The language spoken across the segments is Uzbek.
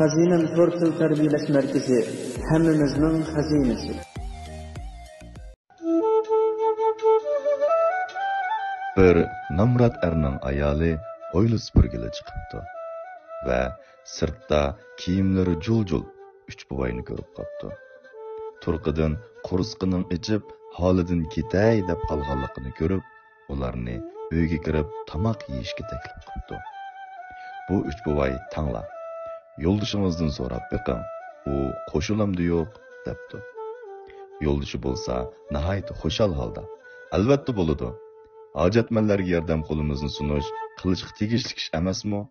Xazinem Tortil Terbiyeleş Merkezi hemmimizning xazinesi. Bir Namrat erning ayoli hovli supurgili chiqibdi va sirtda kiyimlari jul-jul uch buvayni ko'rib qopti. Turqidan qo'rsqining ichib, holidan ketay deb qolganligini ko'rib, ularni uyga kirib tomoq yeyishga taklif qildi. Bu uch buvay tangla. Yo'ldishingizdan so'rab beqing, u qo'shilamdi yo'q debdi. Yo'ldishi bo'lsa, nihoyat xushal holda, albatta bo'ladi. Hojatmanlarga yordam qo'limizni sunish qilishga tegishli ish emasmi?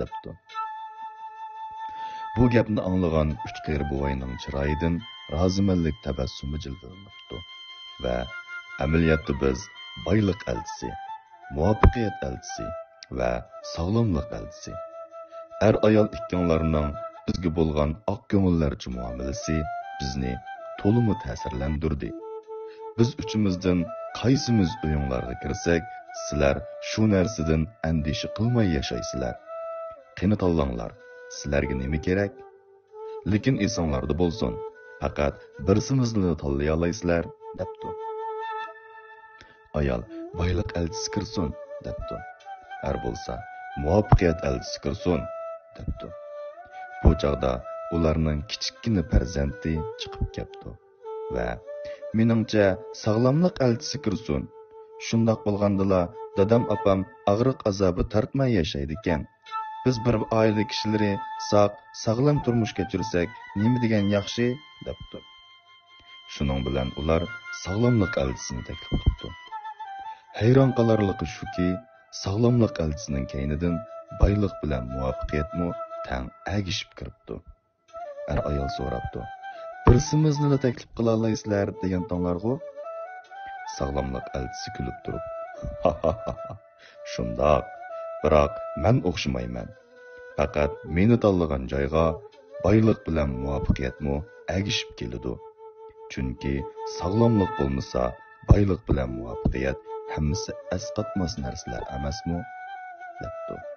debdi. Bu gapni anglagan uch qeri buvayning chiroyidan rozimanlik tabassumi jilvalanibdi va amaliyotda biz boylik elchisi, muvaffaqiyat elchisi va sog'lomlik elchisi, er ayol ikkinlarning bizga bo'lgan oq ko'ngillarcha muomalasi bizni to'liq ta'sirlantirdi. Biz uchimizdan qaysimiz o'yinlarga kirsak, sizlar shu narsadan andisha qilmay yashaysizlar. Qani tanlanglar, sizlarga nima kerak? Lekin esinglarda bo'lsin, faqat birsimizni tanlay olaysizlar, debdi. Ayol boylik elchisi kirsin, debdi. Er bo'lsa, muvaffaqiyat elchisi kirsin, debdi. Bu chaqda ularning kichikkina farzandi chiqib ketdi va meningcha sog'lomlik elchisi kirsin. Shundoq bo'lgandila dadam opam og'riq azobi tortmay yashaydi ekan. Biz bir oila kishilari sog'lom turmush kechirsak, nima degan yaxshi, debdi. Shuning bilan ular sog'lomlik elchisini taklif qildi. Hayron qolarligi shuki, sog'lomlik elchisining kaynidan boylik bilan muvaffaqiyatmi tang agishib kiribdi. Er ayol so'rabdi. Birsimizni da taklif qila olaysizlar degan tonglarga sog'lomlik elchisi kulib turib, shundoq, biroq men o'xshamayman. Faqat meni tanlagan joyga boylik bilan muvaffaqiyatmi agishib keladi. Chunki sog'lomlik bo'lmasa, boylik bilan muvaffaqiyat hammasi asqatmas narsalar emasmi? debdi.